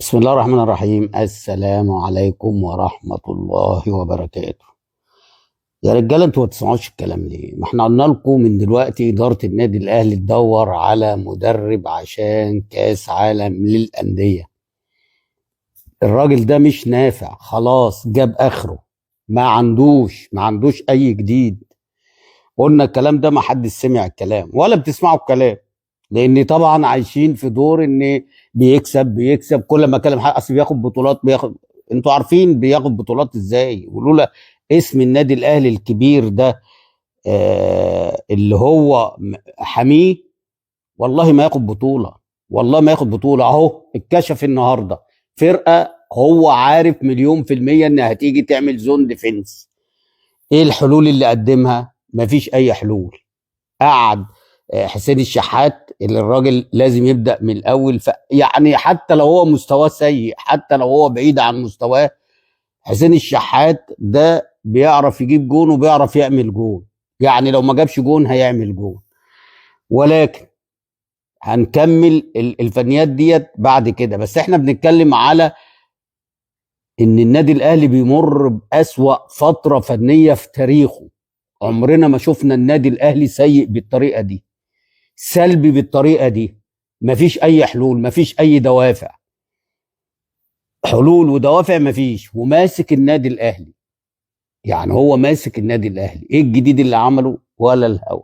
بسم الله الرحمن الرحيم. السلام عليكم ورحمة الله وبركاته. يا رجالة، انتوا ما تسمعوش الكلام ليه؟ ما احنا قلنا لكم من دلوقتي إدارة النادي الأهلي تدور على مدرب عشان كأس عالم للأندية. الراجل ده مش نافع، خلاص جاب آخره. ما عندوش أي جديد. قلنا الكلام ده، ما حد سمع الكلام ولا بتسمعوا الكلام، لان طبعا عايشين في دور ان بيكسب كل ما كلم حد اصل بياخد بطولات انتوا عارفين بياخد بطولات ازاي، ولولا اسم النادي الاهلي الكبير ده اللي هو حميه، والله ما ياخد بطولة. والله ما ياخد بطولة. اهو اتكشف النهارده فرقة هو عارف مليون في المية انها هتيجي تعمل زون ديفنس. ايه الحلول اللي قدمها؟ مفيش اي حلول. قعد حسين الشحات اللي الراجل لازم يبدأ من الأول، يعني حتى لو هو مستواه سيء، حتى لو هو بعيد عن مستواه، حسين الشحات ده بيعرف يجيب جون وبيعرف يعمل جون. يعني لو ما جابش جون هيعمل جون. ولكن هنكمل الفنيات ديت بعد كده. بس احنا بنتكلم على ان النادي الاهلي بيمر بأسوأ فترة فنية في تاريخه. عمرنا ما شفنا النادي الاهلي سيء بالطريقة دي، سلبي بالطريقه دي. مفيش اي حلول، مفيش اي دوافع. حلول ودوافع مفيش. وماسك النادي الاهلي، يعني هو ماسك النادي الاهلي. ايه الجديد اللي عمله؟ ولا الهوا.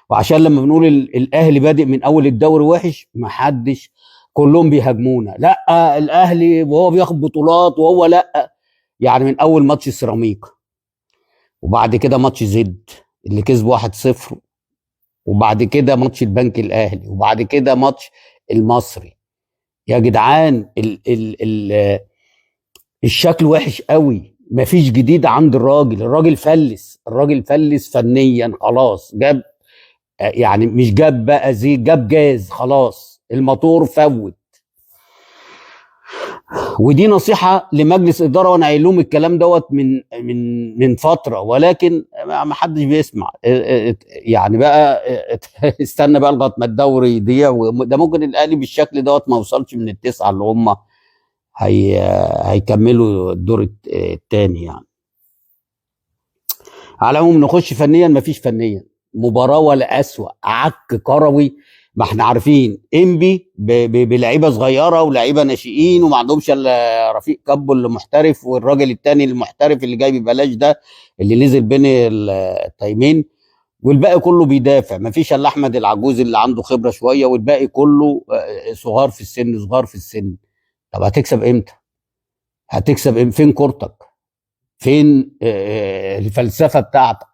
وعشان لما بنقول الاهلي بادئ من اول الدوري وحش، محدش، كلهم بيهاجمونا. لا الاهلي وهو بياخد بطولات وهو لا. يعني من اول ماتش سيراميكا، وبعد كده ماتش زد اللي كسب 1-0، وبعد كده ماتش البنك الاهلي، وبعد كده ماتش المصري. يا جدعان الشكل وحش قوي. مفيش جديد عند الراجل فلس. الراجل فلس فنيا خلاص. جاب يعني مش جاب بقى زي جاب جاز، خلاص الموتور فوت. ودي نصيحة لمجلس إدارة، وأنا قايل لهم الكلام دوت من فترة، ولكن ما حدش بيسمع. يعني بقى استنى بقى لغاية ما الدوري يضيع، وده ممكن الأهلي بالشكل دوت ما وصلش من التسعة اللي هم هيكملوا الدور الثاني يعني. على العموم نخش فنيا. مفيش فنيا مباراة ولا أسوأ. عك كروي. ما احنا عارفين انبي بلعيبه صغيره ولاعيبه ناشئين، وما عندهمش الا رفيق كابو اللي محترف، والراجل التاني المحترف اللي جاي ببلاش ده اللي نزل بين التايمين، والباقي كله بيدافع. ما فيش الا احمد العجوز اللي عنده خبره شويه، والباقي كله صغار في السن، صغار في السن. طب هتكسب امتى؟ فين كورتك؟ فين الفلسفه بتاعتك؟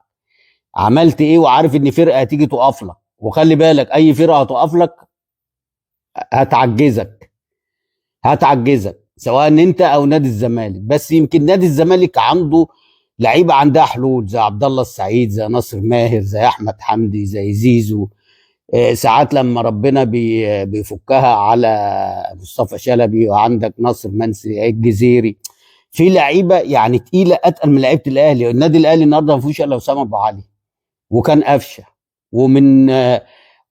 عملت ايه وعارف ان فرقه هتيجي تقف لك؟ وخلي بالك اي فرقه هتقف لك هتعجزك. سواء انت او نادي الزمالك. بس يمكن نادي الزمالك عنده لعيبه عندها حلول، زي عبد الله السعيد، زي ناصر ماهر، زي احمد حمدي، زي زيزو. ساعات لما ربنا بيفكها على مصطفى شلبي، وعندك ناصر منسي الجزيري. في لعيبه يعني تقيله، اتقل من لعيبه الاهلي. النادي الاهلي النهارده ما فيهوش الا اسامه ابو علي، وكان قفشه.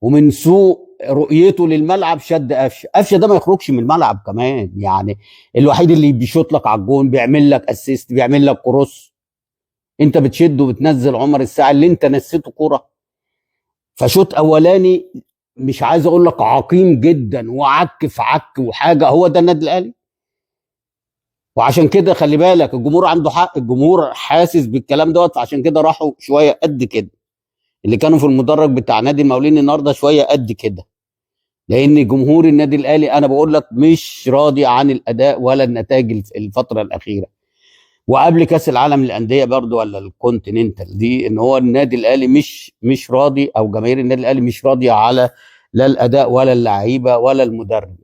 ومن سوء رؤيته للملعب شد قفشه ده ما يخرجش من الملعب كمان يعني. الوحيد اللي بيشوط لك على الجون، بيعمل لك اسيست، بيعمل لك كروس. انت بتشد وبتنزل عمر الساعه اللي انت نسيته كوره. فشوط اولاني مش عايز اقول لك عقيم جدا، وعك في عك وحاجه. هو ده النادي الاهلي. وعشان كده خلي بالك الجمهور عنده حق، الجمهور حاسس بالكلام دوت. فعشان كده راحوا شويه قد كده اللي كانوا في المدرج بتاع نادي المقاولين النهارده، شويه قد كده. لان جمهور النادي الاهلي انا بقول لك مش راضي عن الاداء ولا النتائج الفتره الاخيره. وقبل كاس العالم للانديه برضو، ولا الكونتيننتال دي، ان هو النادي الاهلي مش راضي، او جماهير النادي الاهلي مش راضيه على لا الاداء ولا اللعيبه ولا المدرب.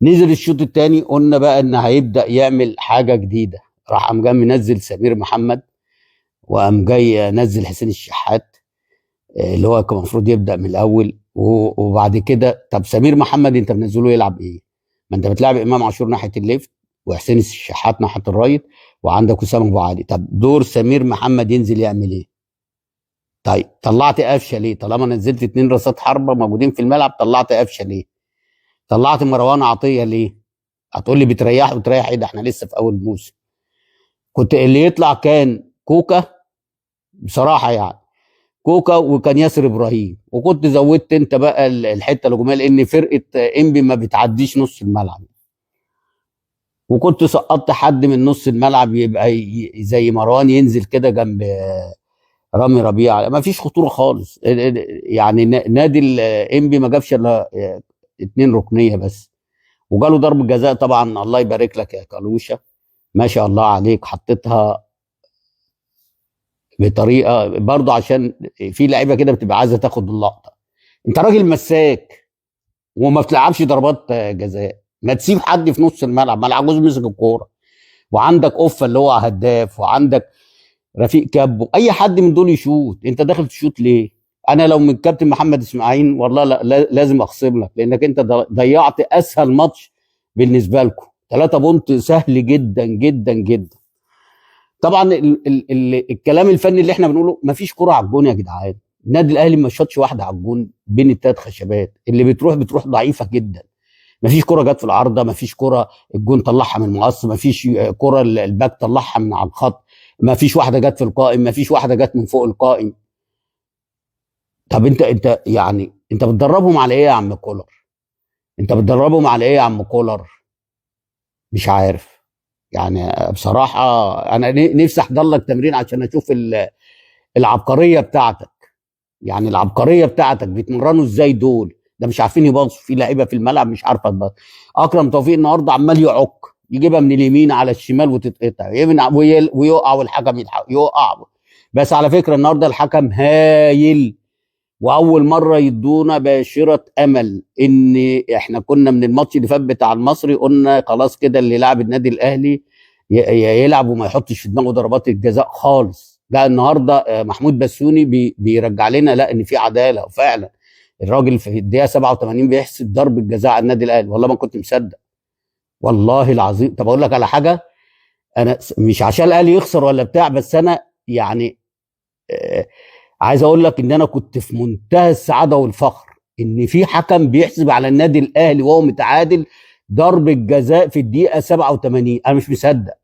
نزل الشوط الثاني، قلنا بقى ان هيبدا يعمل حاجه جديده. راح قام جاي منزل سمير محمد، وقام جاي نزل حسين الشحات اللي هو كان المفروض يبدا من الاول. وبعد كده طب سمير محمد انت منزله يلعب ايه؟ ما انت بتلعب امام عاشور ناحيه الليفت، وحسين الشحات ناحيه الرايت، وعندك اسامه ابو علي. طب دور سمير محمد ينزل يعمل ايه؟ طيب طلعت قفشه ليه؟ طالما نزلت اتنين راسات حربه موجودين في الملعب، طلعت قفشه ليه؟ طلعت مروان عطيه ليه؟ هتقول لي بتريح ايه؟ ده احنا لسه في اول موسم. كنت اللي يطلع كان كوكا بصراحه يعني، كوكا وكان ياسر ابراهيم، وكنت زودت انت بقى الحته الهجوميه لان فرقه انبي ما بتعديش نص الملعب، وكنت سقطت حد من نص الملعب يبقى زي مروان ينزل كده جنب رامي ربيعه، ما فيش خطوره خالص. يعني نادي الانبي ما جابش الا 2 ركنيه بس، وجاله ضربه جزاء طبعا. الله يبارك لك يا كالوشا، ما شاء الله عليك، حطيتها بطريقه برضه، عشان في لعيبه كده بتبقى عايزه تاخد اللقطه. انت راجل مساك وما بتلعبش ضربات جزاء، ما تسيب حد في نص الملعب. ما العجوز مسك الكوره، وعندك اوفا اللي هو هداف، وعندك رفيق كابو، اي حد من دول يشوط، انت داخل تشوط ليه؟ انا لو من كابتن محمد اسماعيل والله لازم اخصم لك، لانك انت ضيعت اسهل ماتش بالنسبه لكم. 3 بونت سهل جدا جدا جدا. طبعا الكلام الفني اللي احنا بنقوله، مفيش كرة على الجون يا جدعان. النادي الاهلي ما شاطش واحده على الجون بين ال3 خشبات، اللي بتروح ضعيفه جدا. مفيش كرة جت في العارضه، مفيش كرة الجون طلعها من المقص، مفيش كرة الباك طلعها من على الخط، مفيش واحده جت في القائم، مفيش واحده جت من فوق القائم. طب انت يعني انت بتدربهم على ايه يا عم كولر؟ انت بتدربهم على ايه يا عم كولر؟ مش عارف يعني بصراحه. انا نفسي احضر لك تمرين عشان اشوف العبقريه بتاعتك. يعني العبقريه بتاعتك بيتمرنوا ازاي دول؟ ده مش عارفين يباصوا، في لعيبه في الملعب مش عارفه تباص. اكرم توفيق النهارده عمال يعك، يجيبها من اليمين على الشمال وتتقطع، ويقع والحكم يلحق يقع. بس على فكره النهارده الحكم هايل، واول مره يدونا باشره امل. ان احنا كنا من الماتش اللي فات بتاع المصري قلنا خلاص كده اللي يلعب النادي الاهلي يلعب وما يحطش في دماغه ضربات الجزاء خالص. لا النهارده محمود بسيوني بيرجع لنا لا ان في عداله، وفعلا الراجل في الدقيقه 87 بيحسب ضربه جزاء على النادي الاهلي. والله ما كنت مصدق، والله العظيم. طب اقول لك على حاجه، انا مش عشان الاهلي يخسر ولا بتاع، بس انا يعني آه، عايز اقول لك ان انا كنت في منتهى السعاده والفخر ان في حكم بيحسب على النادي الاهلي وهو متعادل ضربه جزاء في الدقيقه 87. انا مش مصدق،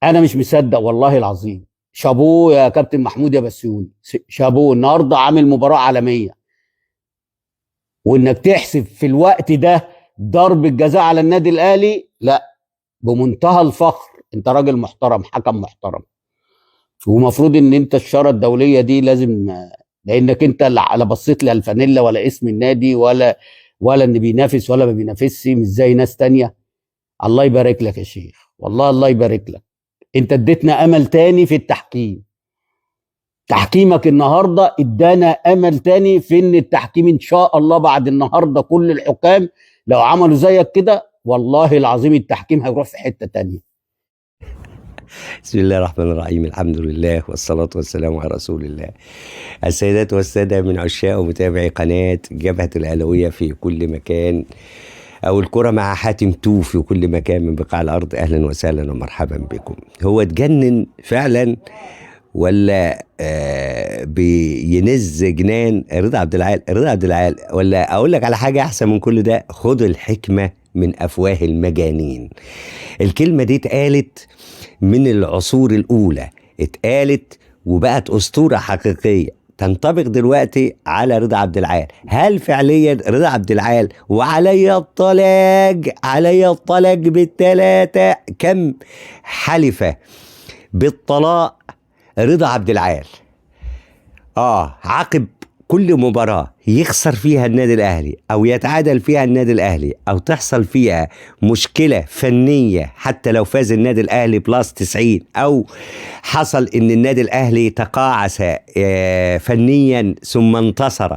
انا مش مصدق والله العظيم. شابوه يا كابتن محمود يا بسيوني، شابوه. النهارده عامل مباراه عالميه، وانك تحسب في الوقت ده ضربه جزاء على النادي الاهلي، لا بمنتهى الفخر. انت راجل محترم، حكم محترم، ومفروض ان انت الشاره الدوليه دي لازم، لانك انت لا بصيت لي على الفانيلا ولا اسم النادي ولا ان بينافس ولا ما بينافسش، مش زي ناس تانية. الله يبارك لك يا شيخ، والله الله يبارك لك. انت اديتنا امل تاني في التحكيم. تحكيمك النهارده ادانا امل تاني في ان التحكيم ان شاء الله بعد النهارده كل الحكام لو عملوا زيك كده والله العظيم التحكيم هيروح في حته تانية. بسم الله الرحمن الرحيم، الحمد لله والصلاة والسلام على رسول الله. السيدات والسادة من عشاق ومتابعي قناة جبهة الأهلاوية في كل مكان، أو الكرة مع حاتم تو في كل مكان من بقاع الأرض، أهلا وسهلا ومرحبا بكم. هو اتجنن فعلا ولا بينز جنان رضا عبد العال؟ رضا عبد العال، ولا أقول لك على حاجة أحسن من كل ده؟ خد الحكمة من أفواه المجانين. الكلمة دي اتقالت من العصور الأولى، اتقالت وبقت أسطورة حقيقية تنطبق دلوقتي على رضا عبد العال. هل فعليا رضا عبد العال وعلي الطلاق، علي الطلاق بالثلاثة، كم حلفة بالطلاق رضا عبد العال عقب كل مباراة يخسر فيها النادي الأهلي أو يتعادل فيها النادي الأهلي أو تحصل فيها مشكلة فنية، حتى لو فاز النادي الأهلي بلس 90 أو حصل إن النادي الأهلي تقاعس فنيا ثم انتصر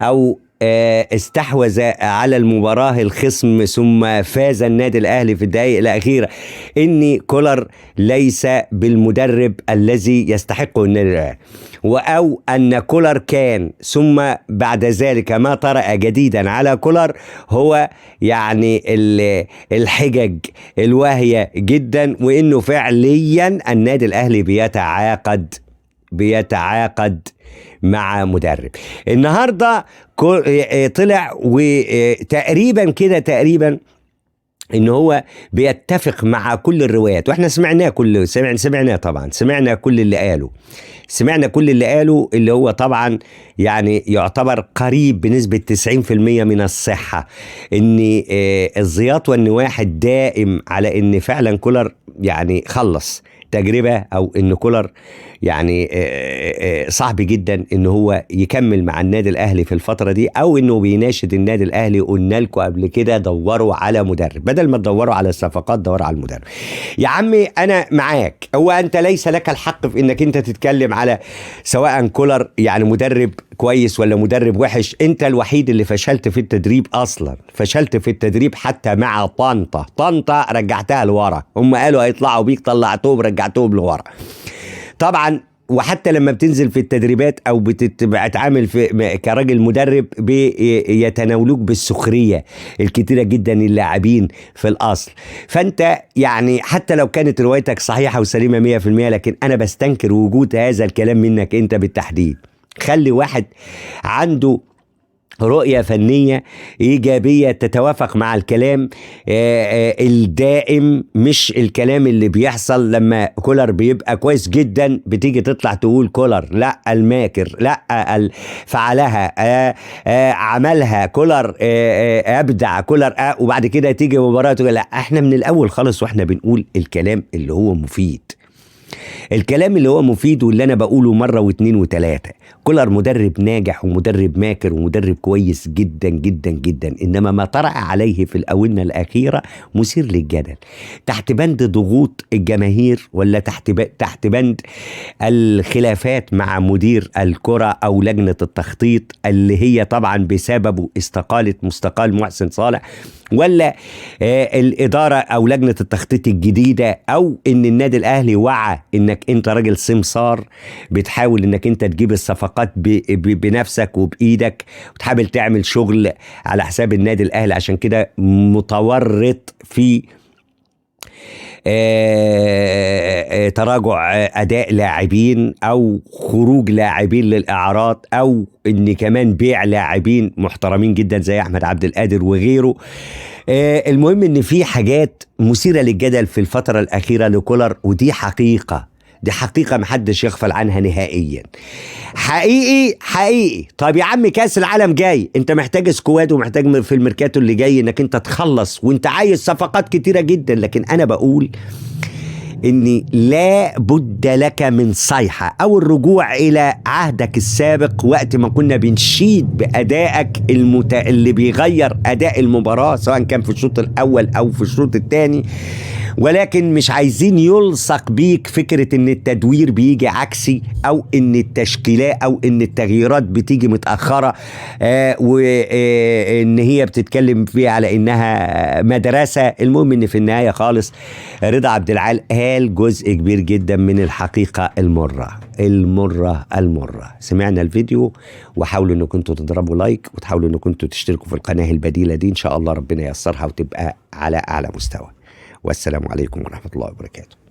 أو استحوذ على المباراة الخصم ثم فاز النادي الأهلي في الدقائق الأخيرة، إن كولر ليس بالمدرب الذي يستحقه النادي الأهلي، أو أن كولر كان ثم بعد ذلك ما طرأ جديدا على كولر هو يعني الحجج الواهية جدا، وإنه فعليا النادي الأهلي بيتعاقد مع مدرب. النهاردة طلع وتقريبا كده تقريبا ان هو بيتفق مع كل الروايات، واحنا سمعناه سمعناه طبعا، سمعنا كل اللي قاله اللي هو طبعا يعني يعتبر قريب بنسبة 90% من الصحة، ان الزياط والنواح الدائم على ان فعلا كولر يعني خلص تجربة، او ان كولر يعني صعب جدا ان هو يكمل مع النادي الاهلي في الفترة دي، او انه بيناشد النادي الاهلي. قلنا لكم قبل كده دوروا على مدرب، بدل ما تدوروا على الصفقات دوروا على المدرب. يا عمي انا معاك، هو انت ليس لك الحق في انك انت تتكلم على سواء كولر يعني مدرب كويس ولا مدرب وحش. انت الوحيد اللي فشلت في التدريب اصلا، فشلت في التدريب حتى مع طنطا رجعتها لورا، هم قالوا هيطلعوا بيك طلعتهم رجعتهم لورا طبعا. وحتى لما بتنزل في التدريبات او بتتعامل في كراجل مدرب بيتناولوك بالسخريه الكتيره جدا اللاعبين في الاصل. فانت يعني حتى لو كانت روايتك صحيحه وسليمه 100%، لكن انا بستنكر وجود هذا الكلام منك انت بالتحديد. خلي واحد عنده رؤية فنية إيجابية تتوافق مع الكلام الدائم، مش الكلام اللي بيحصل لما كولر بيبقى كويس جدا بتيجي تطلع تقول كولر لا الماكر، لا فعلها عملها كولر أبدع كولر وبعد كده تيجي مباراة تقول لا. احنا من الأول خالص واحنا بنقول الكلام اللي هو مفيد، الكلام اللي هو مفيد واللي انا بقوله مرة واثنين وثلاثة. كولر مدرب ناجح ومدرب ماكر ومدرب كويس جدا جدا جدا، انما ما طرأ عليه في الاونة الاخيرة مثير للجدل، تحت بند ضغوط الجماهير ولا تحت بند الخلافات مع مدير الكرة او لجنة التخطيط اللي هي طبعا بسببه مستقال محسن صالح، ولا الإدارة أو لجنة التخطيط الجديدة، أو إن النادي الأهلي وعى إنك أنت راجل سمسار بتحاول إنك أنت تجيب الصفقات بنفسك وبإيدك وتحاول تعمل شغل على حساب النادي الأهلي، عشان كده متورط في تراجع أداء لاعبين أو خروج لاعبين للإعارات، أو إن كمان بيع لاعبين محترمين جدا زي أحمد عبد القادر وغيره. المهم إن في حاجات مثيرة للجدل في الفترة الأخيرة لكولر، ودي حقيقة محدش يغفل عنها نهائيا. حقيقي. طب يا عم كاس العالم جاي، انت محتاج سكواد ومحتاج في الميركاتو اللي جاي انك انت تخلص، وانت عايز صفقات كتيرة جدا، لكن انا بقول اني لا بد لك من صيحة او الرجوع الى عهدك السابق، وقت ما كنا بنشيد بادائك اللي بيغير اداء المباراة سواء كان في الشوط الاول او في الشوط الثاني، ولكن مش عايزين يلصق بيك فكرة ان التدوير بيجي عكسي، او ان التشكيلات او ان التغييرات بتيجي متأخرة وان هي بتتكلم فيها على انها مدرسة. المهم ان في النهاية خالص رضا عبد العال قال جزء كبير جدا من الحقيقة المرة. سمعنا الفيديو، وحاولوا انكم انتوا تضربوا لايك، وتحاولوا انكم انتوا تشتركوا في القناة البديلة دي، ان شاء الله ربنا ييسرها وتبقى على اعلى مستوى. والسلام عليكم ورحمة الله وبركاته.